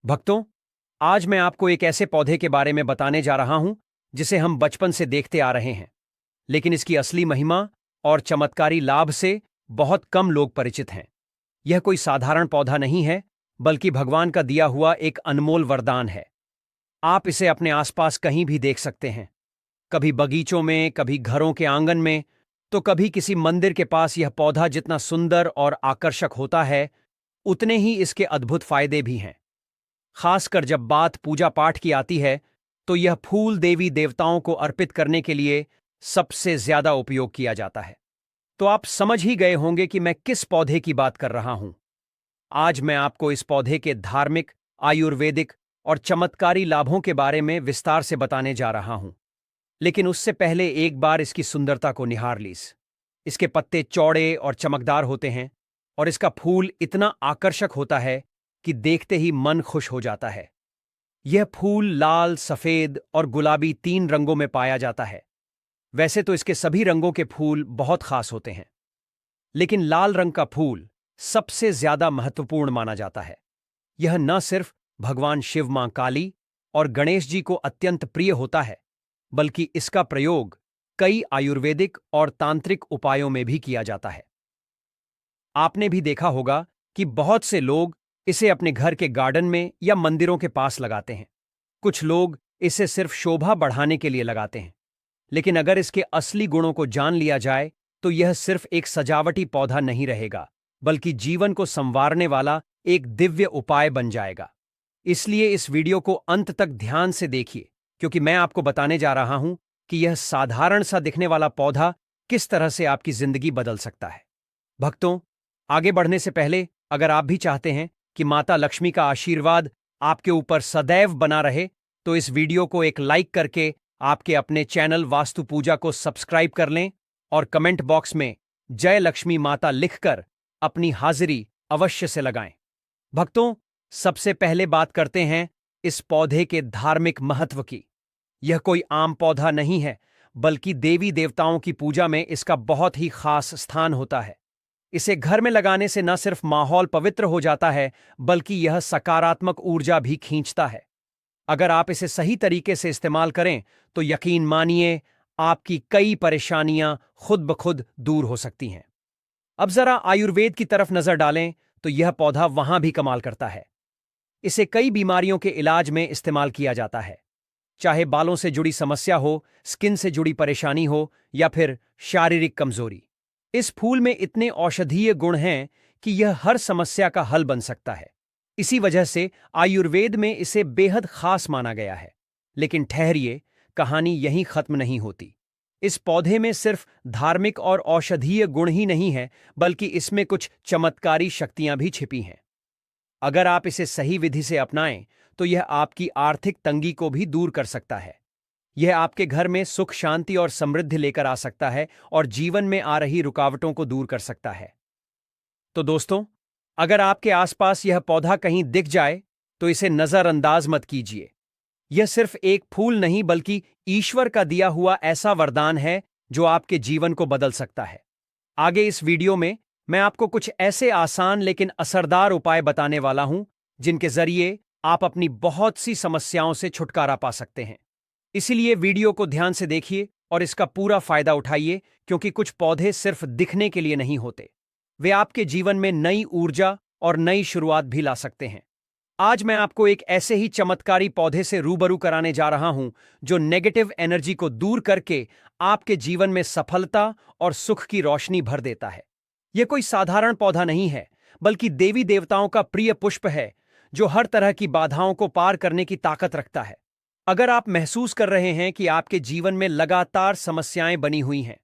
भक्तों, आज मैं आपको एक ऐसे पौधे के बारे में बताने जा रहा हूं जिसे हम बचपन से देखते आ रहे हैं, लेकिन इसकी असली महिमा और चमत्कारी लाभ से बहुत कम लोग परिचित हैं। यह कोई साधारण पौधा नहीं है, बल्कि भगवान का दिया हुआ एक अनमोल वरदान है। आप इसे अपने आसपास कहीं भी देख सकते हैं, कभी बगीचों में, कभी घरों के आंगन में, तो कभी किसी मंदिर के पास। यह पौधा जितना सुंदर और आकर्षक होता है, उतने ही इसके अद्भुत फायदे भी हैं। खासकर जब बात पूजा पाठ की आती है, तो यह फूल देवी देवताओं को अर्पित करने के लिए सबसे ज्यादा उपयोग किया जाता है। तो आप समझ ही गए होंगे कि मैं किस पौधे की बात कर रहा हूं। आज मैं आपको इस पौधे के धार्मिक, आयुर्वेदिक और चमत्कारी लाभों के बारे में विस्तार से बताने जा रहा हूं। लेकिन उससे पहले एक बार इसकी सुंदरता को निहार लीस। इसके पत्ते चौड़े और चमकदार होते हैं, और इसका फूल इतना आकर्षक होता है कि देखते ही मन खुश हो जाता है। यह फूल लाल, सफेद और गुलाबी 3 रंगों में पाया जाता है। वैसे तो इसके सभी रंगों के फूल बहुत खास होते हैं, लेकिन लाल रंग का फूल सबसे ज्यादा महत्वपूर्ण माना जाता है। यह न सिर्फ भगवान शिव, मां काली और गणेश जी को अत्यंत प्रिय होता है, बल्कि इसका प्रयोग कई आयुर्वेदिक और तांत्रिक उपायों में भी किया जाता है। आपने भी देखा होगा कि बहुत से लोग इसे अपने घर के गार्डन में या मंदिरों के पास लगाते हैं। कुछ लोग इसे सिर्फ शोभा बढ़ाने के लिए लगाते हैं, लेकिन अगर इसके असली गुणों को जान लिया जाए, तो यह सिर्फ एक सजावटी पौधा नहीं रहेगा, बल्कि जीवन को संवारने वाला एक दिव्य उपाय बन जाएगा। इसलिए इस वीडियो को अंत तक ध्यान से देखिए, क्योंकि मैं आपको बताने जा रहा हूं कि यह साधारण सा दिखने वाला पौधा किस तरह से आपकी जिंदगी बदल सकता है। भक्तों, आगे बढ़ने से पहले अगर आप भी चाहते हैं कि माता लक्ष्मी का आशीर्वाद आपके ऊपर सदैव बना रहे, तो इस वीडियो को एक लाइक करके आपके अपने चैनल वास्तु पूजा को सब्सक्राइब कर लें, और कमेंट बॉक्स में जय लक्ष्मी माता लिखकर अपनी हाजिरी अवश्य से लगाएं। भक्तों, सबसे पहले बात करते हैं इस पौधे के धार्मिक महत्व की। यह कोई आम पौधा नहीं है, बल्कि देवी देवताओं की पूजा में इसका बहुत ही खास स्थान होता है। इसे घर में लगाने से न सिर्फ माहौल पवित्र हो जाता है, बल्कि यह सकारात्मक ऊर्जा भी खींचता है। अगर आप इसे सही तरीके से इस्तेमाल करें, तो यकीन मानिए, आपकी कई परेशानियां खुद ब खुद दूर हो सकती हैं। अब जरा आयुर्वेद की तरफ नजर डालें, तो यह पौधा वहां भी कमाल करता है। इसे कई बीमारियों के इलाज में इस्तेमाल किया जाता है, चाहे बालों से जुड़ी समस्या हो, स्किन से जुड़ी परेशानी हो, या फिर शारीरिक कमजोरी। इस फूल में इतने औषधीय गुण हैं कि यह हर समस्या का हल बन सकता है। इसी वजह से आयुर्वेद में इसे बेहद खास माना गया है। लेकिन ठहरिए, कहानी यहीं खत्म नहीं होती। इस पौधे में सिर्फ धार्मिक और औषधीय गुण ही नहीं है, बल्कि इसमें कुछ चमत्कारी शक्तियां भी छिपी हैं। अगर आप इसे सही विधि से अपनाएं, तो यह आपकी आर्थिक तंगी को भी दूर कर सकता है। यह आपके घर में सुख, शांति और समृद्धि लेकर आ सकता है, और जीवन में आ रही रुकावटों को दूर कर सकता है। तो दोस्तों, अगर आपके आसपास यह पौधा कहीं दिख जाए, तो इसे नजरअंदाज मत कीजिए। यह सिर्फ एक फूल नहीं, बल्कि ईश्वर का दिया हुआ ऐसा वरदान है जो आपके जीवन को बदल सकता है। आगे इस वीडियो में मैं आपको कुछ ऐसे आसान लेकिन असरदार उपाय बताने वाला हूं, जिनके जरिए आप अपनी बहुत सी समस्याओं से छुटकारा पा सकते हैं। इसीलिए वीडियो को ध्यान से देखिए और इसका पूरा फायदा उठाइए, क्योंकि कुछ पौधे सिर्फ दिखने के लिए नहीं होते, वे आपके जीवन में नई ऊर्जा और नई शुरुआत भी ला सकते हैं। आज मैं आपको एक ऐसे ही चमत्कारी पौधे से रूबरू कराने जा रहा हूं, जो नेगेटिव एनर्जी को दूर करके आपके जीवन में सफलता और सुख की रोशनी भर देता है। यह कोई साधारण पौधा नहीं है, बल्कि देवी देवताओं का प्रिय पुष्प है, जो हर तरह की बाधाओं को पार करने की ताकत रखता है। अगर आप महसूस कर रहे हैं कि आपके जीवन में लगातार समस्याएं बनी हुई हैं,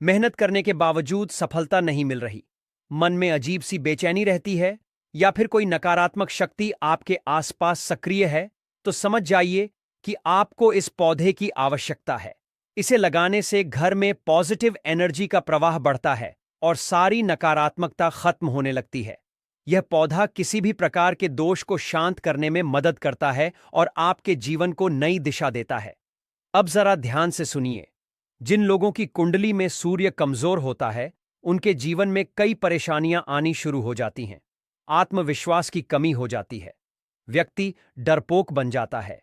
मेहनत करने के बावजूद सफलता नहीं मिल रही, मन में अजीब सी बेचैनी रहती है, या फिर कोई नकारात्मक शक्ति आपके आसपास सक्रिय है, तो समझ जाइए कि आपको इस पौधे की आवश्यकता है। इसे लगाने से घर में पॉजिटिव एनर्जी का प्रवाह बढ़ता है और सारी नकारात्मकता खत्म होने लगती है। यह पौधा किसी भी प्रकार के दोष को शांत करने में मदद करता है और आपके जीवन को नई दिशा देता है। अब जरा ध्यान से सुनिए। जिन लोगों की कुंडली में सूर्य कमजोर होता है, उनके जीवन में कई परेशानियां आनी शुरू हो जाती हैं। आत्मविश्वास की कमी हो जाती है, व्यक्ति डरपोक बन जाता है,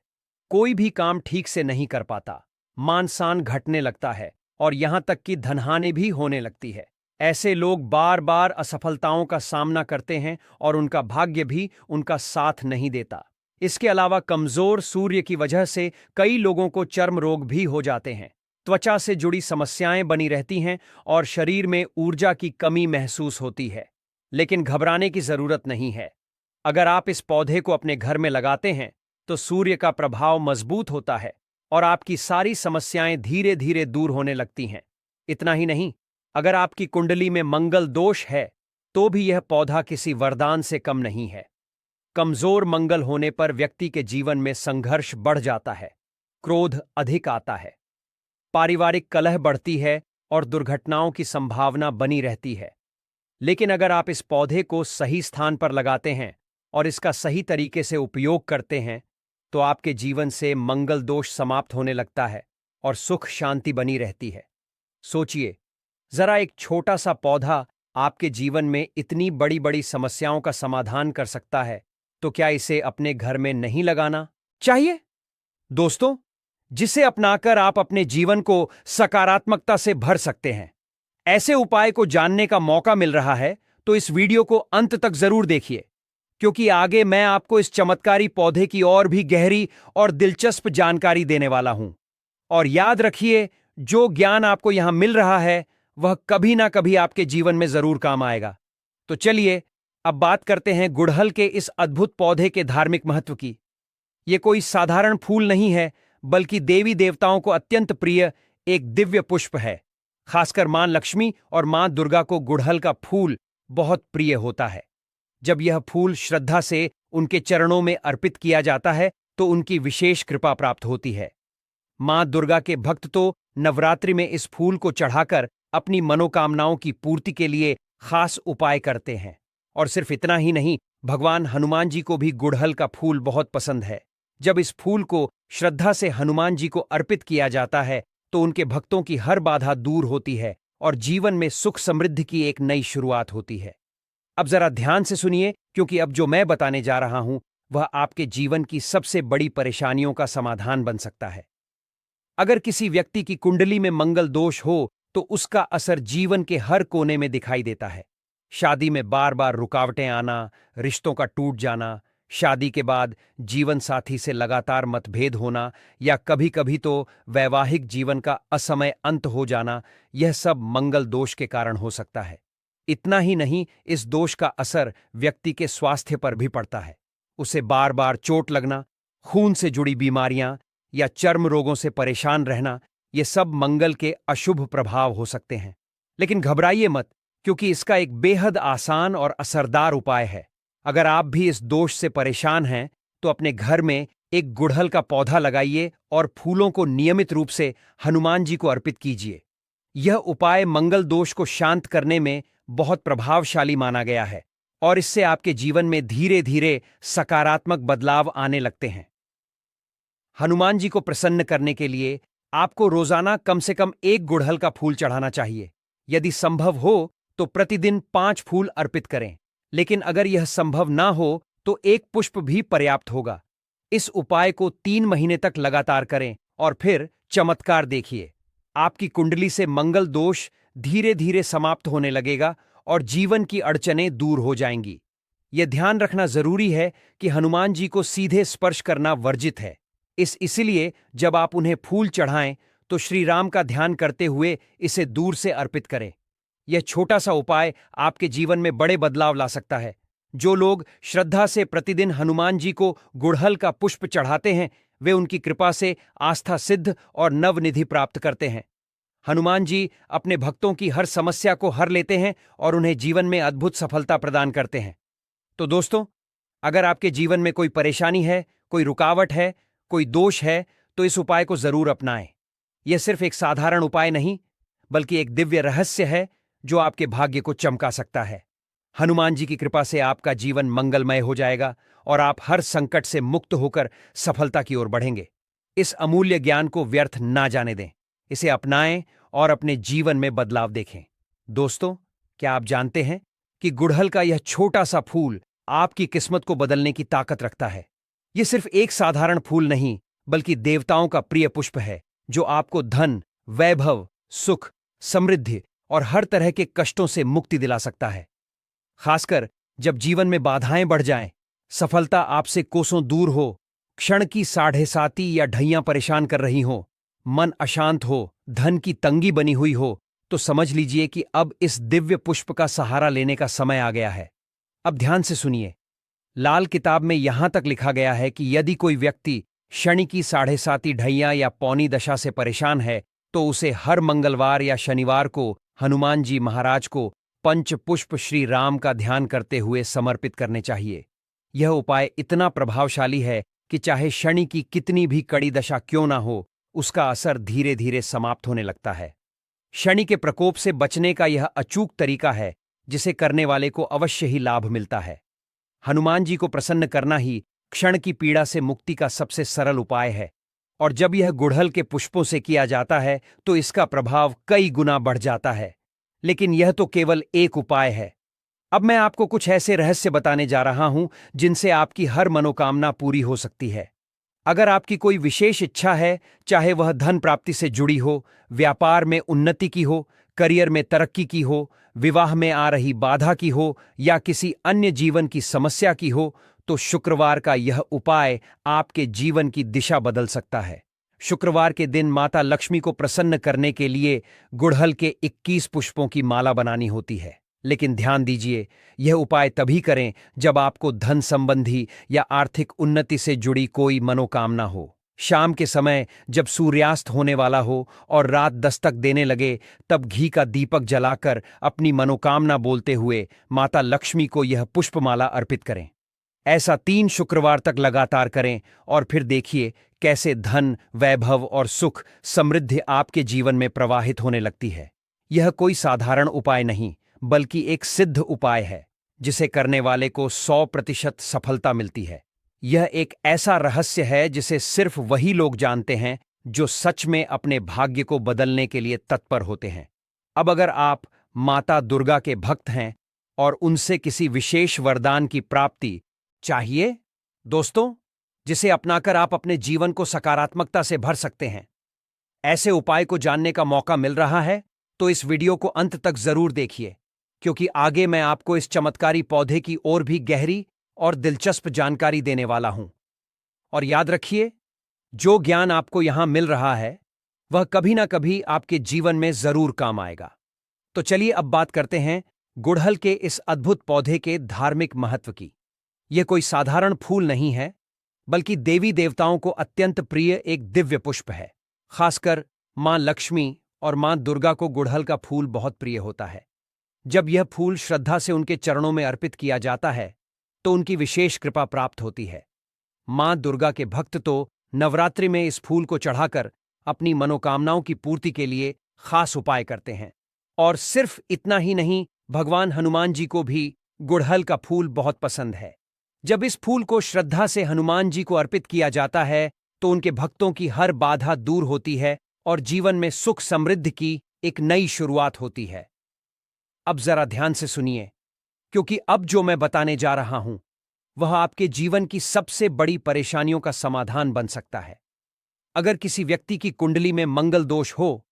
कोई भी काम ठीक से नहीं कर पाता, मान सम्मान घटने लगता है और यहां तक कि धनहानि भी होने लगती है। ऐसे लोग बार बार असफलताओं का सामना करते हैं और उनका भाग्य भी उनका साथ नहीं देता। इसके अलावा कमजोर सूर्य की वजह से कई लोगों को चर्म रोग भी हो जाते हैं, त्वचा से जुड़ी समस्याएं बनी रहती हैं और शरीर में ऊर्जा की कमी महसूस होती है। लेकिन घबराने की जरूरत नहीं है। अगर आप इस पौधे को अपने घर में लगाते हैं तो सूर्य का प्रभाव मजबूत होता है और आपकी सारी समस्याएं धीरे धीरे दूर होने लगती हैं। इतना ही नहीं, अगर आपकी कुंडली में मंगल दोष है तो भी यह पौधा किसी वरदान से कम नहीं है। कमजोर मंगल होने पर व्यक्ति के जीवन में संघर्ष बढ़ जाता है, क्रोध अधिक आता है, पारिवारिक कलह बढ़ती है और दुर्घटनाओं की संभावना बनी रहती है। लेकिन अगर आप इस पौधे को सही स्थान पर लगाते हैं और इसका सही तरीके से उपयोग करते हैं तो आपके जीवन से मंगल दोष समाप्त होने लगता है और सुख शांति बनी रहती है। सोचिए, जरा एक छोटा सा पौधा आपके जीवन में इतनी बड़ी बड़ी समस्याओं का समाधान कर सकता है, तो क्या इसे अपने घर में नहीं लगाना चाहिए? दोस्तों, जिसे अपनाकर आप अपने जीवन को सकारात्मकता से भर सकते हैं। ऐसे उपाय को जानने का मौका मिल रहा है तो इस वीडियो को अंत तक जरूर देखिए, क्योंकि आगे मैं आपको इस चमत्कारी पौधे की और भी गहरी और दिलचस्प जानकारी देने वाला हूं। और याद रखिए, जो ज्ञान आपको यहां मिल रहा है वह कभी ना कभी आपके जीवन में जरूर काम आएगा। तो चलिए अब बात करते हैं गुड़हल के इस अद्भुत पौधे के धार्मिक महत्व की। यह कोई साधारण फूल नहीं है, बल्कि देवी देवताओं को अत्यंत प्रिय एक दिव्य पुष्प है। खासकर मां लक्ष्मी और मां दुर्गा को गुड़हल का फूल बहुत प्रिय होता है। जब यह फूल श्रद्धा से उनके चरणों में अर्पित किया जाता है तो उनकी विशेष कृपा प्राप्त होती है। मां दुर्गा के भक्त तो नवरात्रि में इस फूल को चढ़ाकर अपनी मनोकामनाओं की पूर्ति के लिए खास उपाय करते हैं। और सिर्फ इतना ही नहीं, भगवान हनुमान जी को भी गुड़हल का फूल बहुत पसंद है। जब इस फूल को श्रद्धा से हनुमान जी को अर्पित किया जाता है तो उनके भक्तों की हर बाधा दूर होती है और जीवन में सुख समृद्धि की एक नई शुरुआत होती है। अब जरा ध्यान से सुनिए, क्योंकि अब जो मैं बताने जा रहा हूं वह आपके जीवन की सबसे बड़ी परेशानियों का समाधान बन सकता है। अगर किसी व्यक्ति की कुंडली में मंगल दोष हो तो उसका असर जीवन के हर कोने में दिखाई देता है। शादी में बार बार रुकावटें आना, रिश्तों का टूट जाना, शादी के बाद जीवन साथी से लगातार मतभेद होना या कभी कभी तो वैवाहिक जीवन का असमय अंत हो जाना, यह सब मंगल दोष के कारण हो सकता है। इतना ही नहीं, इस दोष का असर व्यक्ति के स्वास्थ्य पर भी पड़ता है। उसे बार बार चोट लगना, खून से जुड़ी बीमारियां या चर्म रोगों से परेशान रहना, ये सब मंगल के अशुभ प्रभाव हो सकते हैं। लेकिन घबराइए मत, क्योंकि इसका एक बेहद आसान और असरदार उपाय है। अगर आप भी इस दोष से परेशान हैं तो अपने घर में एक गुड़हल का पौधा लगाइए और फूलों को नियमित रूप से हनुमान जी को अर्पित कीजिए। यह उपाय मंगल दोष को शांत करने में बहुत प्रभावशाली माना गया है और इससे आपके जीवन में धीरे धीरे सकारात्मक बदलाव आने लगते हैं। हनुमान जी को प्रसन्न करने के लिए आपको रोजाना कम से कम एक गुड़हल का फूल चढ़ाना चाहिए। यदि संभव हो तो प्रतिदिन 5 फूल अर्पित करें, लेकिन अगर यह संभव ना हो तो एक पुष्प भी पर्याप्त होगा। इस उपाय को 3 महीने तक लगातार करें और फिर चमत्कार देखिए। आपकी कुंडली से मंगल दोष धीरे धीरे समाप्त होने लगेगा और जीवन की अड़चनें दूर हो जाएंगी। यह ध्यान रखना जरूरी है कि हनुमान जी को सीधे स्पर्श करना वर्जित है। इसलिए जब आप उन्हें फूल चढ़ाएं तो श्री राम का ध्यान करते हुए इसे दूर से अर्पित करें। यह छोटा सा उपाय आपके जीवन में बड़े बदलाव ला सकता है। जो लोग श्रद्धा से प्रतिदिन हनुमान जी को गुड़हल का पुष्प चढ़ाते हैं वे उनकी कृपा से आस्था सिद्ध और नवनिधि प्राप्त करते हैं। हनुमान जी अपने भक्तों की हर समस्या को हर लेते हैं और उन्हें जीवन में अद्भुत सफलता प्रदान करते हैं। तो दोस्तों, अगर आपके जीवन में कोई परेशानी है, कोई रुकावट है, कोई दोष है, तो इस उपाय को जरूर अपनाएं। यह सिर्फ एक साधारण उपाय नहीं, बल्कि एक दिव्य रहस्य है जो आपके भाग्य को चमका सकता है। हनुमान जी की कृपा से आपका जीवन मंगलमय हो जाएगा और आप हर संकट से मुक्त होकर सफलता की ओर बढ़ेंगे। इस अमूल्य ज्ञान को व्यर्थ ना जाने दें, इसे अपनाएं और अपने जीवन में बदलाव देखें। दोस्तों, क्या आप जानते हैं कि गुड़हल का यह छोटा सा फूल आपकी किस्मत को बदलने की ताकत रखता है? ये सिर्फ एक साधारण फूल नहीं, बल्कि देवताओं का प्रिय पुष्प है, जो आपको धन, वैभव, सुख, समृद्धि और हर तरह के कष्टों से मुक्ति दिला सकता है। खासकर जब जीवन में बाधाएं बढ़ जाएं, सफलता आपसे कोसों दूर हो, क्षण की साढ़े साती या ढैयां परेशान कर रही हो, मन अशांत हो, धन की तंगी बनी हुई हो, तो समझ लीजिए कि अब इस दिव्य पुष्प का सहारा लेने का समय आ गया है। अब ध्यान से सुनिए। लाल किताब में यहां तक लिखा गया है कि यदि कोई व्यक्ति शनि की साढ़े साती ढैया या पौनी दशा से परेशान है, तो उसे हर मंगलवार या शनिवार को हनुमान जी महाराज को पंच पुष्प श्री राम का ध्यान करते हुए समर्पित करने चाहिए। यह उपाय इतना प्रभावशाली है कि चाहे शनि की कितनी भी कड़ी दशा क्यों ना हो, उसका असर धीरे धीरे समाप्त होने लगता है। शनि के प्रकोप से बचने का यह अचूक तरीका है, जिसे करने वाले को अवश्य ही लाभ मिलता है। हनुमान जी को प्रसन्न करना ही क्षण की पीड़ा से मुक्ति का सबसे सरल उपाय है, और जब यह गुड़हल के पुष्पों से किया जाता है तो इसका प्रभाव कई गुना बढ़ जाता है। लेकिन यह तो केवल एक उपाय है। अब मैं आपको कुछ ऐसे रहस्य बताने जा रहा हूं जिनसे आपकी हर मनोकामना पूरी हो सकती है। अगर आपकी कोई विशेष इच्छा है, चाहे वह धन प्राप्ति से जुड़ी हो, व्यापार में उन्नति की हो, करियर में तरक्की की हो, विवाह में आ रही बाधा की हो या किसी अन्य जीवन की समस्या की हो, तो शुक्रवार का यह उपाय आपके जीवन की दिशा बदल सकता है। शुक्रवार के दिन माता लक्ष्मी को प्रसन्न करने के लिए गुड़हल के 21 पुष्पों की माला बनानी होती है। लेकिन ध्यान दीजिए, यह उपाय तभी करें जब आपको धन संबंधी या आर्थिक उन्नति से जुड़ी कोई मनोकामना हो। शाम के समय जब सूर्यास्त होने वाला हो और रात दस्तक देने लगे, तब घी का दीपक जलाकर अपनी मनोकामना बोलते हुए माता लक्ष्मी को यह पुष्पमाला अर्पित करें। ऐसा 3 शुक्रवार तक लगातार करें और फिर देखिए कैसे धन, वैभव और सुख, समृद्धि आपके जीवन में प्रवाहित होने लगती है। यह कोई साधारण उपाय नहीं, बल्कि एक सिद्ध उपाय है, जिसे करने वाले को 100% सफलता मिलती है। यह एक ऐसा रहस्य है जिसे सिर्फ वही लोग जानते हैं जो सच में अपने भाग्य को बदलने के लिए तत्पर होते हैं। अब अगर आप माता दुर्गा के भक्त हैं और उनसे किसी विशेष वरदान की प्राप्ति चाहिए, दोस्तों, जिसे अपनाकर आप अपने जीवन को सकारात्मकता से भर सकते हैं, ऐसे उपाय को जानने का मौका मिल रहा है, तो इस वीडियो को अंत तक जरूर देखिए, क्योंकि आगे मैं आपको इस चमत्कारी पौधे की और भी गहरी और दिलचस्प जानकारी देने वाला हूं। और याद रखिए, जो ज्ञान आपको यहां मिल रहा है, वह कभी ना कभी आपके जीवन में जरूर काम आएगा। तो चलिए अब बात करते हैं गुड़हल के इस अद्भुत पौधे के धार्मिक महत्व की। यह कोई साधारण फूल नहीं है, बल्कि देवी देवताओं को अत्यंत प्रिय एक दिव्य पुष्प है। खासकर मां लक्ष्मी और मां दुर्गा को गुड़हल का फूल बहुत प्रिय होता है। जब यह फूल श्रद्धा से उनके चरणों में अर्पित किया जाता है, तो उनकी विशेष कृपा प्राप्त होती है। मां दुर्गा के भक्त तो नवरात्रि में इस फूल को चढ़ाकर अपनी मनोकामनाओं की पूर्ति के लिए खास उपाय करते हैं। और सिर्फ इतना ही नहीं, भगवान हनुमान जी को भी गुड़हल का फूल बहुत पसंद है। जब इस फूल को श्रद्धा से हनुमान जी को अर्पित किया जाता है, तो उनके भक्तों की हर बाधा दूर होती है और जीवन में सुख समृद्धि की एक नई शुरुआत होती है। अब जरा ध्यान से सुनिए, क्योंकि अब जो मैं बताने जा रहा हूं, वह आपके जीवन की सबसे बड़ी परेशानियों का समाधान बन सकता है। अगर किसी व्यक्ति की कुंडली में मंगल दोष हो,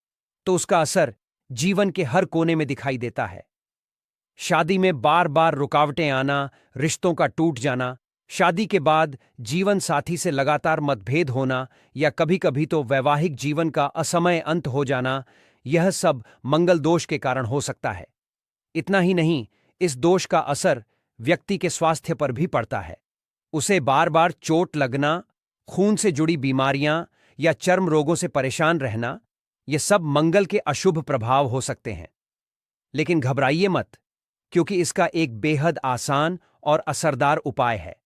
तो उसका असर जीवन के हर कोने में दिखाई देता है। शादी में बार बार रुकावटें आना, रिश्तों का टूट जाना, शादी के बाद जीवन साथी से लगातार मतभेद होना या कभी कभी तो वैवाहिक जीवन का असमय अंत हो जाना, यह सब मंगल दोष के कारण हो सकता है। इतना ही नहीं, इस दोष का असर व्यक्ति के स्वास्थ्य पर भी पड़ता है। उसे बार बार चोट लगना, खून से जुड़ी बीमारियां या चर्म रोगों से परेशान रहना, ये सब मंगल के अशुभ प्रभाव हो सकते हैं। लेकिन घबराइए मत, क्योंकि इसका एक बेहद आसान और असरदार उपाय है।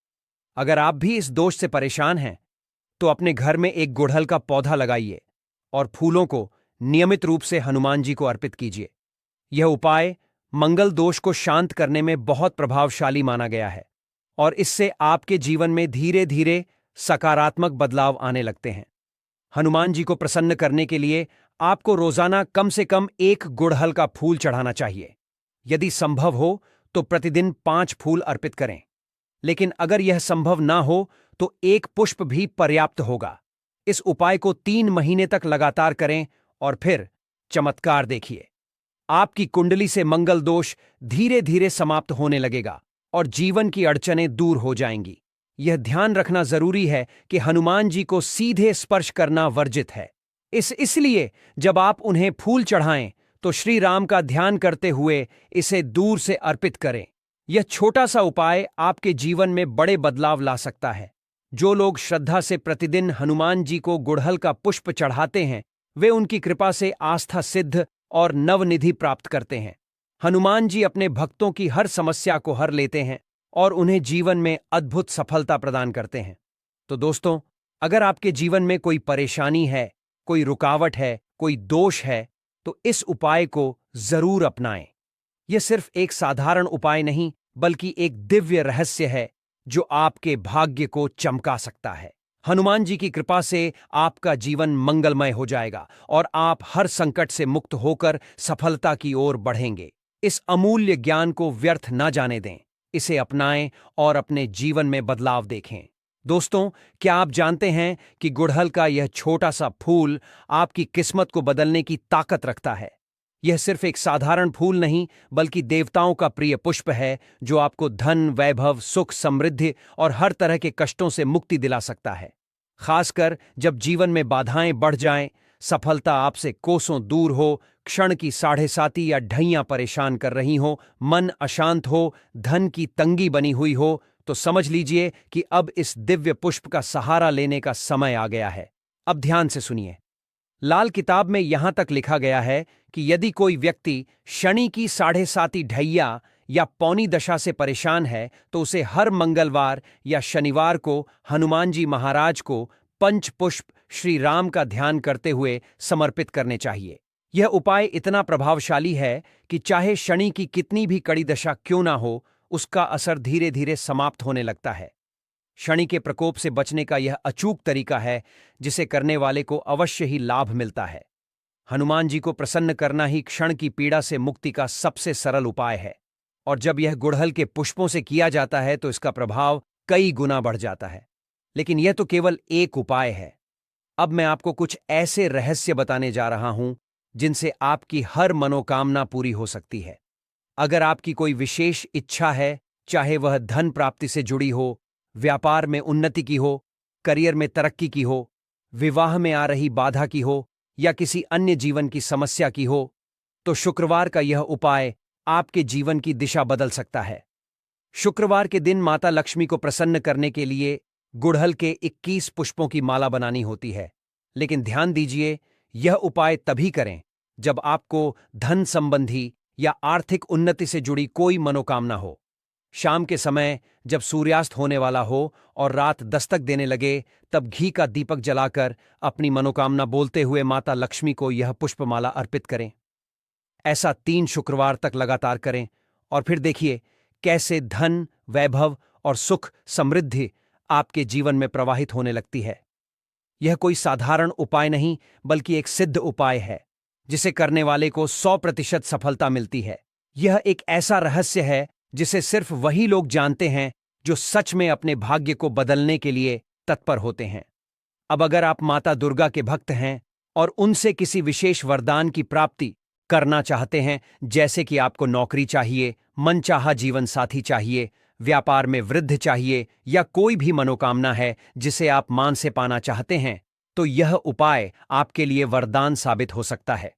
अगर आप भी इस दोष से परेशान हैं, तो अपने घर में एक गुड़हल का पौधा लगाइए और फूलों को नियमित रूप से हनुमान जी को अर्पित कीजिए। यह उपाय मंगल दोष को शांत करने में बहुत प्रभावशाली माना गया है और इससे आपके जीवन में धीरे धीरे सकारात्मक बदलाव आने लगते हैं। हनुमान जी को प्रसन्न करने के लिए आपको रोजाना कम से कम 1 गुड़हल का फूल चढ़ाना चाहिए। यदि संभव हो तो प्रतिदिन 5 फूल अर्पित करें। लेकिन अगर यह संभव ना हो, तो एक पुष्प भी पर्याप्त होगा। इस उपाय को 3 महीने तक लगातार करें और फिर चमत्कार देखिए। आपकी कुंडली से मंगल दोष धीरे धीरे समाप्त होने लगेगा और जीवन की अड़चनें दूर हो जाएंगी। यह ध्यान रखना जरूरी है कि हनुमान जी को सीधे स्पर्श करना वर्जित है। इसलिए जब आप उन्हें फूल चढ़ाएं तो श्री राम का ध्यान करते हुए इसे दूर से अर्पित करें। यह छोटा सा उपाय आपके जीवन में बड़े बदलाव ला सकता है। जो लोग श्रद्धा से प्रतिदिन हनुमान जी को गुड़हल का पुष्प चढ़ाते हैं, वे उनकी कृपा से आस्था सिद्ध और नवनिधि प्राप्त करते हैं। हनुमान जी अपने भक्तों की हर समस्या को हर लेते हैं और उन्हें जीवन में अद्भुत सफलता प्रदान करते हैं। तो दोस्तों, अगर आपके जीवन में कोई परेशानी है, कोई रुकावट है, कोई दोष है, तो इस उपाय को जरूर अपनाएं। यह सिर्फ एक साधारण उपाय नहीं, बल्कि एक दिव्य रहस्य है जो आपके भाग्य को चमका सकता है। हनुमान जी की कृपा से आपका जीवन मंगलमय हो जाएगा और आप हर संकट से मुक्त होकर सफलता की ओर बढ़ेंगे। इस अमूल्य ज्ञान को व्यर्थ न जाने दें, इसे अपनाएं और अपने जीवन में बदलाव देखें। दोस्तों, क्या आप जानते हैं कि गुड़हल का यह छोटा सा फूल आपकी किस्मत को बदलने की ताकत रखता है? यह सिर्फ एक साधारण फूल नहीं, बल्कि देवताओं का प्रिय पुष्प है जो आपको धन, वैभव, सुख, समृद्धि और हर तरह के कष्टों से मुक्ति दिला सकता है। खासकर जब जीवन में बाधाएं बढ़ जाएं, सफलता आपसे कोसों दूर हो, क्षण की साढ़े साती या ढैयां परेशान कर रही हो, मन अशांत हो, धन की तंगी बनी हुई हो, तो समझ लीजिए कि अब इस दिव्य पुष्प का सहारा लेने का समय आ गया है। अब ध्यान से सुनिए। लाल किताब में यहां तक लिखा गया है कि यदि कोई व्यक्ति शनि की साढ़े साती ढैया या पौनी दशा से परेशान है, तो उसे हर मंगलवार या शनिवार को हनुमान जी महाराज को पंचपुष्प श्री राम का ध्यान करते हुए समर्पित करने चाहिए। यह उपाय इतना प्रभावशाली है कि चाहे शनि की कितनी भी कड़ी दशा क्यों ना हो, उसका असर धीरे धीरे समाप्त होने लगता है। शनि के प्रकोप से बचने का यह अचूक तरीका है जिसे करने वाले को अवश्य ही लाभ मिलता है। हनुमान जी को प्रसन्न करना ही क्षण की पीड़ा से मुक्ति का सबसे सरल उपाय है, और जब यह गुड़हल के पुष्पों से किया जाता है तो इसका प्रभाव कई गुना बढ़ जाता है। लेकिन यह तो केवल एक उपाय है। अब मैं आपको कुछ ऐसे रहस्य बताने जा रहा हूं जिनसे आपकी हर मनोकामना पूरी हो सकती है। अगर आपकी कोई विशेष इच्छा है, चाहे वह धन प्राप्ति से जुड़ी हो, व्यापार में उन्नति की हो, करियर में तरक्की की हो, विवाह में आ रही बाधा की हो या किसी अन्य जीवन की समस्या की हो, तो शुक्रवार का यह उपाय आपके जीवन की दिशा बदल सकता है। शुक्रवार के दिन माता लक्ष्मी को प्रसन्न करने के लिए गुड़हल के 21 पुष्पों की माला बनानी होती है। लेकिन ध्यान दीजिए, यह उपाय तभी करें जब आपको धन संबंधी या आर्थिक उन्नति से जुड़ी कोई मनोकामना हो। शाम के समय जब सूर्यास्त होने वाला हो और रात दस्तक देने लगे, तब घी का दीपक जलाकर अपनी मनोकामना बोलते हुए माता लक्ष्मी को यह पुष्पमाला अर्पित करें। ऐसा 3 शुक्रवार तक लगातार करें और फिर देखिए कैसे धन, वैभव और सुख, समृद्धि आपके जीवन में प्रवाहित होने लगती है। यह कोई साधारण उपाय नहीं, बल्कि एक सिद्ध उपाय है जिसे करने वाले को 100% सफलता मिलती है। यह एक ऐसा रहस्य है जिसे सिर्फ वही लोग जानते हैं जो सच में अपने भाग्य को बदलने के लिए तत्पर होते हैं। अब अगर आप माता दुर्गा के भक्त हैं और उनसे किसी विशेष वरदान की प्राप्ति करना चाहते हैं, जैसे कि आपको नौकरी चाहिए, मनचाहा जीवन साथी चाहिए, व्यापार में वृद्धि चाहिए या कोई भी मनोकामना है जिसे आप मान से पाना चाहते हैं, तो यह उपाय आपके लिए वरदान साबित हो सकता है।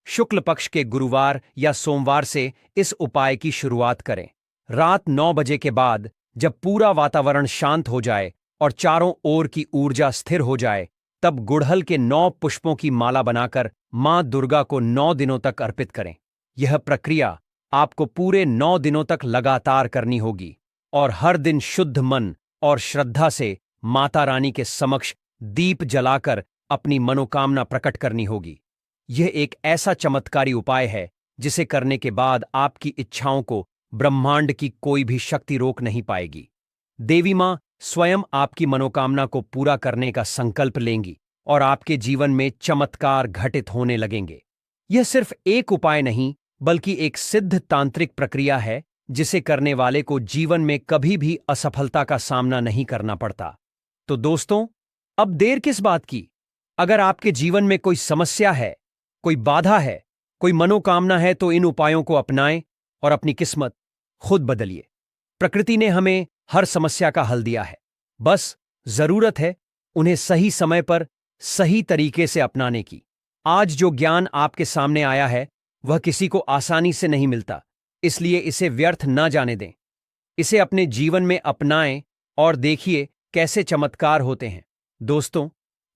शुक्ल पक्ष के गुरुवार या सोमवार से इस उपाय की शुरुआत करें। रात 9 बजे के बाद जब पूरा वातावरण शांत हो जाए और चारों ओर की ऊर्जा स्थिर हो जाए, तब गुड़हल के 9 पुष्पों की माला बनाकर मां दुर्गा को 9 दिनों तक अर्पित करें। यह प्रक्रिया आपको पूरे 9 दिनों तक लगातार करनी होगी और हर दिन शुद्ध मन और श्रद्धा से माता रानी के समक्ष दीप जलाकर अपनी मनोकामना प्रकट करनी होगी। यह एक ऐसा चमत्कारी उपाय है जिसे करने के बाद आपकी इच्छाओं को ब्रह्मांड की कोई भी शक्ति रोक नहीं पाएगी। देवी मां स्वयं आपकी मनोकामना को पूरा करने का संकल्प लेंगी और आपके जीवन में चमत्कार घटित होने लगेंगे। यह सिर्फ एक उपाय नहीं, बल्कि एक सिद्ध तांत्रिक प्रक्रिया है जिसे करने वाले को जीवन में कभी भी असफलता का सामना नहीं करना पड़ता। तो दोस्तों, अब देर किस बात की? अगर आपके जीवन में कोई समस्या है, कोई बाधा है, कोई मनोकामना है, तो इन उपायों को अपनाएं और अपनी किस्मत खुद बदलिए। प्रकृति ने हमें हर समस्या का हल दिया है, बस जरूरत है उन्हें सही समय पर सही तरीके से अपनाने की। आज जो ज्ञान आपके सामने आया है वह किसी को आसानी से नहीं मिलता, इसलिए इसे व्यर्थ न जाने दें। इसे अपने जीवन में अपनाएं और देखिए कैसे चमत्कार होते हैं। दोस्तों,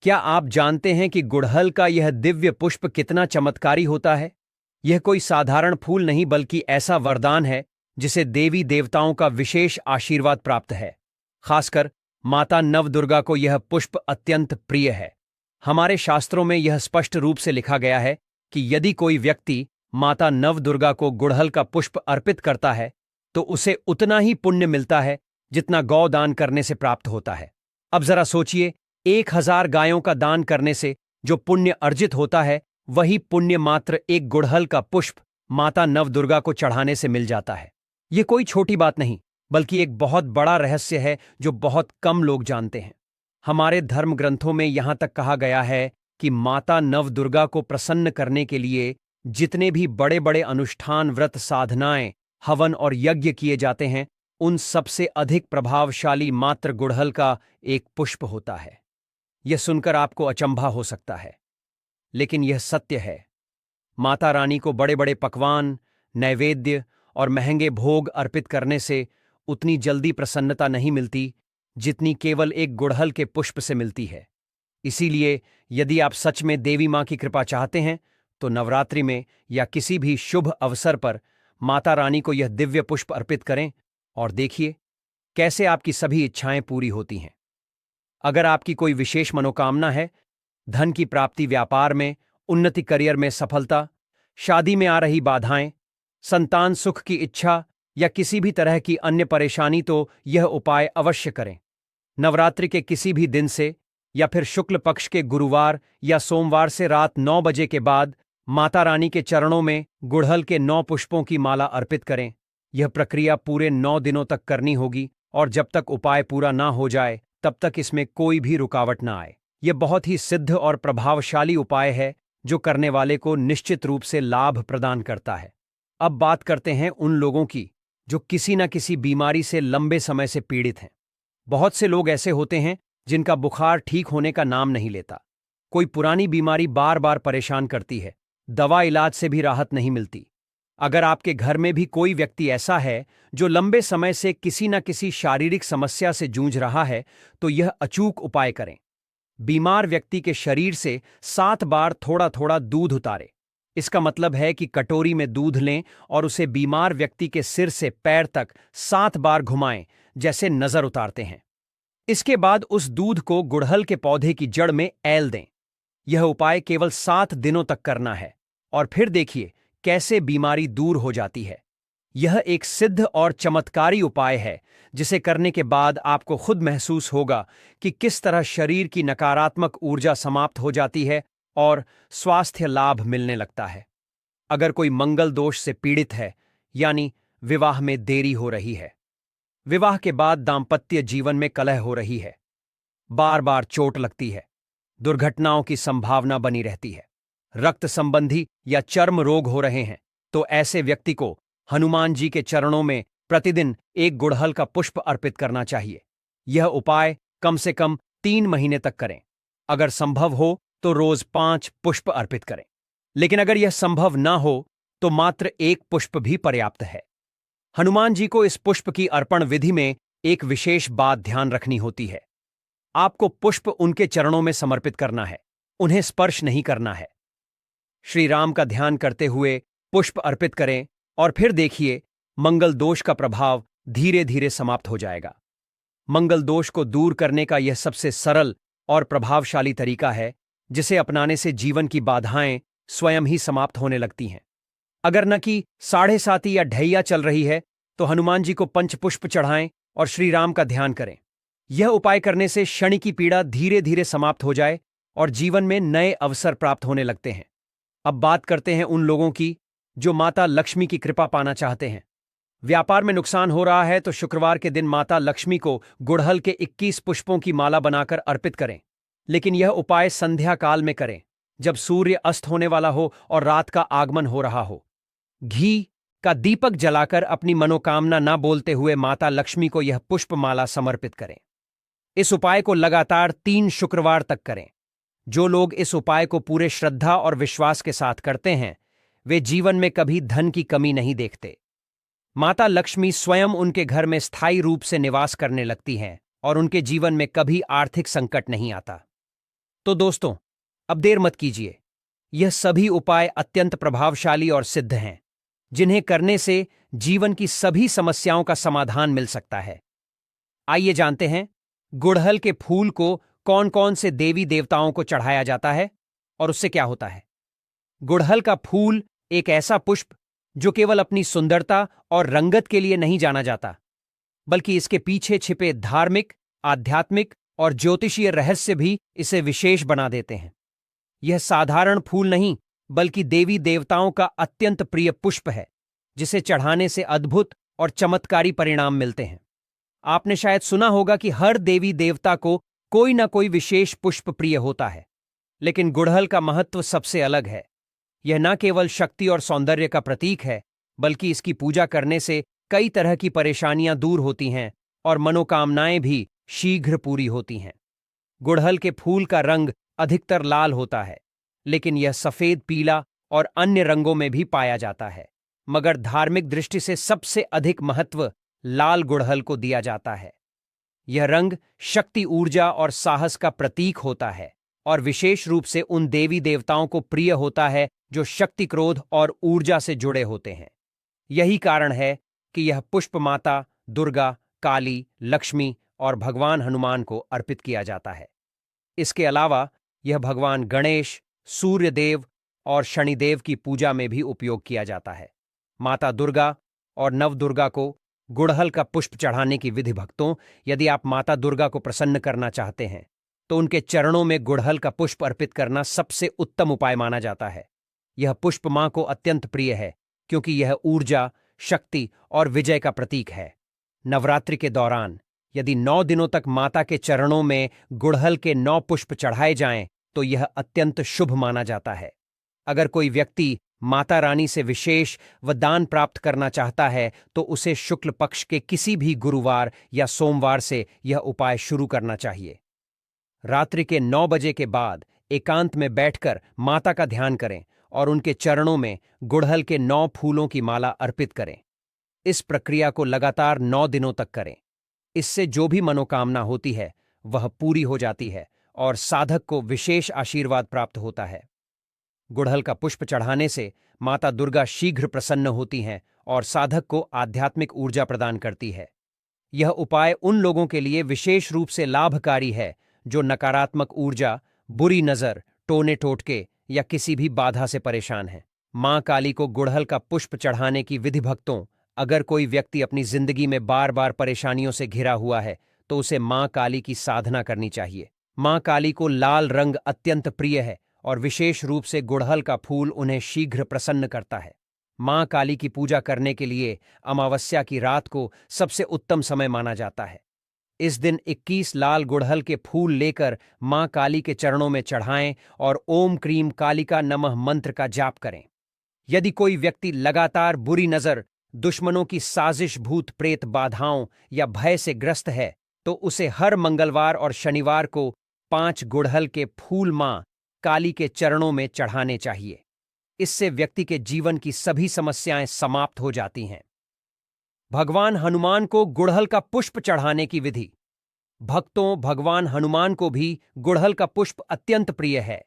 क्या आप जानते हैं कि गुड़हल का यह दिव्य पुष्प कितना चमत्कारी होता है? यह कोई साधारण फूल नहीं बल्कि ऐसा वरदान है जिसे देवी देवताओं का विशेष आशीर्वाद प्राप्त है। खासकर माता नवदुर्गा को यह पुष्प अत्यंत प्रिय है। हमारे शास्त्रों में यह स्पष्ट रूप से लिखा गया है कि यदि कोई व्यक्ति माता नवदुर्गा को गुड़हल का पुष्प अर्पित करता है तो उसे उतना ही पुण्य मिलता है जितना गौ दान करने से प्राप्त होता है। अब जरा सोचिए, 1000 गायों का दान करने से जो पुण्य अर्जित होता है वही पुण्य मात्र एक गुड़हल का पुष्प माता नवदुर्गा को चढ़ाने से मिल जाता है। यह कोई छोटी बात नहीं बल्कि एक बहुत बड़ा रहस्य है जो बहुत कम लोग जानते हैं। हमारे धर्म ग्रंथों में यहां तक कहा गया है कि माता नवदुर्गा को प्रसन्न करने के लिए जितने भी बड़े बड़े अनुष्ठान, व्रत, साधनाएं, हवन और यज्ञ किए जाते हैं, उन सबसे अधिक प्रभावशाली मात्र गुड़हल का एक पुष्प होता है। यह सुनकर आपको अचंभा हो सकता है, लेकिन यह सत्य है। माता रानी को बड़े बड़े पकवान, नैवेद्य और महंगे भोग अर्पित करने से उतनी जल्दी प्रसन्नता नहीं मिलती जितनी केवल एक गुड़हल के पुष्प से मिलती है। इसीलिए यदि आप सच में देवी मां की कृपा चाहते हैं तो नवरात्रि में या किसी भी शुभ अवसर पर माता रानी को यह दिव्य पुष्प अर्पित करें और देखिए कैसे आपकी सभी इच्छाएं पूरी होती हैं। अगर आपकी कोई विशेष मनोकामना है, धन की प्राप्ति, व्यापार में उन्नति, करियर में सफलता, शादी में आ रही बाधाएं, संतान सुख की इच्छा या किसी भी तरह की अन्य परेशानी, तो यह उपाय अवश्य करें। नवरात्रि के किसी भी दिन से या फिर शुक्ल पक्ष के गुरुवार या सोमवार से रात 9 बजे के बाद माता रानी के चरणों में गुड़हल के 9 पुष्पों की माला अर्पित करें। यह प्रक्रिया पूरे 9 दिनों तक करनी होगी और जब तक उपाय पूरा ना हो जाए तब तक इसमें कोई भी रुकावट ना आए। यह बहुत ही सिद्ध और प्रभावशाली उपाय है जो करने वाले को निश्चित रूप से लाभ प्रदान करता है। अब बात करते हैं उन लोगों की जो किसी न किसी बीमारी से लंबे समय से पीड़ित हैं। बहुत से लोग ऐसे होते हैं जिनका बुखार ठीक होने का नाम नहीं लेता। कोई पुरानी बीमारी बार बार परेशान करती है, दवा इलाज से भी राहत नहीं मिलती। अगर आपके घर में भी कोई व्यक्ति ऐसा है जो लंबे समय से किसी न किसी शारीरिक समस्या से जूझ रहा है तो यह अचूक उपाय करें। बीमार व्यक्ति के शरीर से 7 बार थोड़ा थोड़ा दूध उतारें। इसका मतलब है कि कटोरी में दूध लें और उसे बीमार व्यक्ति के सिर से पैर तक 7 बार घुमाएं, जैसे नजर उतारते हैं। इसके बाद उस दूध को गुड़हल के पौधे की जड़ में ऐल दें। यह उपाय केवल 7 दिनों तक करना है और फिर देखिए कैसे बीमारी दूर हो जाती है। यह एक सिद्ध और चमत्कारी उपाय है जिसे करने के बाद आपको खुद महसूस होगा कि किस तरह शरीर की नकारात्मक ऊर्जा समाप्त हो जाती है और स्वास्थ्य लाभ मिलने लगता है। अगर कोई मंगल दोष से पीड़ित है, यानी विवाह में देरी हो रही है, विवाह के बाद दाम्पत्य जीवन में कलह हो रही है, बार बार चोट लगती है, दुर्घटनाओं की संभावना बनी रहती है, रक्त संबंधी या चर्म रोग हो रहे हैं, तो ऐसे व्यक्ति को हनुमान जी के चरणों में प्रतिदिन एक गुड़हल का पुष्प अर्पित करना चाहिए। यह उपाय कम से कम 3 महीने तक करें। अगर संभव हो तो रोज 5 पुष्प अर्पित करें, लेकिन अगर यह संभव ना हो तो मात्र 1 पुष्प भी पर्याप्त है। हनुमान जी को इस पुष्प की अर्पण विधि में एक विशेष बात ध्यान रखनी होती है। आपको पुष्प उनके चरणों में समर्पित करना है, उन्हें स्पर्श नहीं करना है। श्री राम का ध्यान करते हुए पुष्प अर्पित करें और फिर देखिए मंगल दोष का प्रभाव धीरे धीरे समाप्त हो जाएगा। मंगल दोष को दूर करने का यह सबसे सरल और प्रभावशाली तरीका है जिसे अपनाने से जीवन की बाधाएं स्वयं ही समाप्त होने लगती हैं। अगर न कि 7.5 या ढैया चल रही है तो हनुमान जी को पंचपुष्प चढ़ाएं और श्री राम का ध्यान करें। यह उपाय करने से शनि की पीड़ा धीरे धीरे समाप्त हो जाए और जीवन में नए अवसर प्राप्त होने लगते हैं। अब बात करते हैं उन लोगों की जो माता लक्ष्मी की कृपा पाना चाहते हैं। व्यापार में नुकसान हो रहा है तो शुक्रवार के दिन माता लक्ष्मी को गुड़हल के 21 पुष्पों की माला बनाकर अर्पित करें। लेकिन यह उपाय संध्या काल में करें, जब सूर्य अस्त होने वाला हो और रात का आगमन हो रहा हो। घी का दीपक जलाकर अपनी मनोकामना न बोलते हुए माता लक्ष्मी को यह पुष्प माला समर्पित करें। इस उपाय को लगातार 3 शुक्रवार तक करें। जो लोग इस उपाय को पूरे श्रद्धा और विश्वास के साथ करते हैं, वे जीवन में कभी धन की कमी नहीं देखते। माता लक्ष्मी स्वयं उनके घर में स्थायी रूप से निवास करने लगती हैं और उनके जीवन में कभी आर्थिक संकट नहीं आता। तो दोस्तों, अब देर मत कीजिए। यह सभी उपाय अत्यंत प्रभावशाली और सिद्ध हैं, जिन्हें करने से जीवन की सभी समस्याओं का समाधान मिल सकता है। आइए जानते हैं, गुड़हल के फूल को कौन कौन से देवी देवताओं को चढ़ाया जाता है और उससे क्या होता है। गुड़हल का फूल एक ऐसा पुष्प जो केवल अपनी सुंदरता और रंगत के लिए नहीं जाना जाता, बल्कि इसके पीछे छिपे धार्मिक, आध्यात्मिक और ज्योतिषीय रहस्य भी इसे विशेष बना देते हैं। यह साधारण फूल नहीं, बल्कि देवी देवताओं का अत्यंत प्रिय पुष्प है, जिसे चढ़ाने से अद्भुत और चमत्कारी परिणाम मिलते हैं। आपने शायद सुना होगा कि हर देवी देवता को कोई ना कोई विशेष पुष्प प्रिय होता है, लेकिन गुड़हल का महत्व सबसे अलग है। यह न केवल शक्ति और सौंदर्य का प्रतीक है, बल्कि इसकी पूजा करने से कई तरह की परेशानियां दूर होती हैं और मनोकामनाएं भी शीघ्र पूरी होती हैं। गुड़हल के फूल का रंग अधिकतर लाल होता है, लेकिन यह सफेद, पीला और अन्य रंगों में भी पाया जाता है। मगर धार्मिक दृष्टि से सबसे अधिक महत्व लाल गुड़हल को दिया जाता है। यह रंग शक्ति, ऊर्जा और साहस का प्रतीक होता है और विशेष रूप से उन देवी देवताओं को प्रिय होता है जो शक्ति, क्रोध और ऊर्जा से जुड़े होते हैं। यही कारण है कि यह पुष्प माता दुर्गा, काली, लक्ष्मी और भगवान हनुमान को अर्पित किया जाता है। इसके अलावा यह भगवान गणेश, सूर्य देव और शनिदेव की पूजा में भी उपयोग किया जाता है। माता दुर्गा और नवदुर्गा को गुड़हल का पुष्प चढ़ाने की विधि। भक्तों, यदि आप माता दुर्गा को प्रसन्न करना चाहते हैं तो उनके चरणों में गुड़हल का पुष्प अर्पित करना सबसे उत्तम उपाय माना जाता है। यह पुष्प मां को अत्यंत प्रिय है, क्योंकि यह ऊर्जा, शक्ति और विजय का प्रतीक है। नवरात्रि के दौरान यदि 9 दिनों तक माता के चरणों में गुड़हल के 9 पुष्प चढ़ाए जाएं, तो यह अत्यंत शुभ माना जाता है। अगर कोई व्यक्ति माता रानी से विशेष वरदान प्राप्त करना चाहता है, तो उसे शुक्ल पक्ष के किसी भी गुरुवार या सोमवार से यह उपाय शुरू करना चाहिए। रात्रि के 9 बजे के बाद एकांत में बैठकर माता का ध्यान करें और उनके चरणों में गुड़हल के 9 फूलों की माला अर्पित करें। इस प्रक्रिया को लगातार 9 दिनों तक करें। इससे जो भी मनोकामना होती है वह पूरी हो जाती है और साधक को विशेष आशीर्वाद प्राप्त होता है। गुड़हल का पुष्प चढ़ाने से माता दुर्गा शीघ्र प्रसन्न होती हैं और साधक को आध्यात्मिक ऊर्जा प्रदान करती है। यह उपाय उन लोगों के लिए विशेष रूप से लाभकारी है जो नकारात्मक ऊर्जा, बुरी नजर, टोने टोटके या किसी भी बाधा से परेशान हैं। मां काली को गुड़हल का पुष्प चढ़ाने की विधि। भक्तों, अगर कोई व्यक्ति अपनी जिंदगी में बार बार परेशानियों से घिरा हुआ है, तो उसे मां काली की साधना करनी चाहिए। मां काली को लाल रंग अत्यंत प्रिय है और विशेष रूप से गुड़हल का फूल उन्हें शीघ्र प्रसन्न करता है। मां काली की पूजा करने के लिए अमावस्या की रात को सबसे उत्तम समय माना जाता है। इस दिन 21 लाल गुड़हल के फूल लेकर मां काली के चरणों में चढ़ाएं और ओम क्रीम कालिका नमः मंत्र का जाप करें। यदि कोई व्यक्ति लगातार बुरी नजर, दुश्मनों की साजिश, भूत प्रेत बाधाओं या भय से ग्रस्त है, तो उसे हर मंगलवार और शनिवार को 5 गुड़हल के फूल मां काली के चरणों में चढ़ाने चाहिए। इससे व्यक्ति के जीवन की सभी समस्याएं समाप्त हो जाती हैं। भगवान हनुमान को गुड़हल का पुष्प चढ़ाने की विधि। भक्तों, भगवान हनुमान को भी गुड़हल का पुष्प अत्यंत प्रिय है।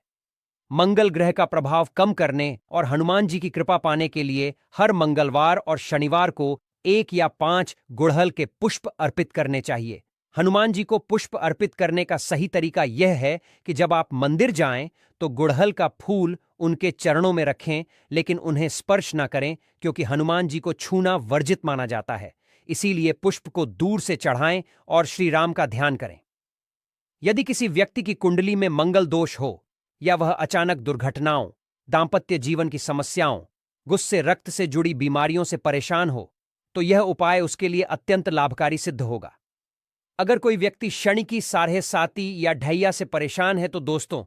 मंगल ग्रह का प्रभाव कम करने और हनुमान जी की कृपा पाने के लिए हर मंगलवार और शनिवार को 1 या 5 गुड़हल के पुष्प अर्पित करने चाहिए। हनुमान जी को पुष्प अर्पित करने का सही तरीका यह है कि जब आप मंदिर जाएं तो गुड़हल का फूल उनके चरणों में रखें, लेकिन उन्हें स्पर्श न करें, क्योंकि हनुमान जी को छूना वर्जित माना जाता है। इसीलिए पुष्प को दूर से चढ़ाएं और श्री राम का ध्यान करें। यदि किसी व्यक्ति की कुंडली में मंगल दोष हो या वह अचानक दुर्घटनाओं, दांपत्य जीवन की समस्याओं, गुस्से, रक्त से जुड़ी बीमारियों से परेशान हो, तो यह उपाय उसके लिए अत्यंत लाभकारी सिद्ध होगा। अगर कोई व्यक्ति क्षणिकी साढ़े-साती या ढैया से परेशान है तो दोस्तों,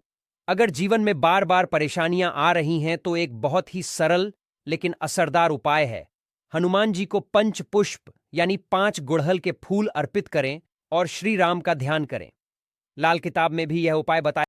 अगर जीवन में बार बार परेशानियां आ रही हैं तो एक बहुत ही सरल लेकिन असरदार उपाय है। हनुमान जी को पंच पुष्प यानी 5 गुड़हल के फूल अर्पित करें और श्री राम का ध्यान करें। लाल किताब में भी यह उपाय बताया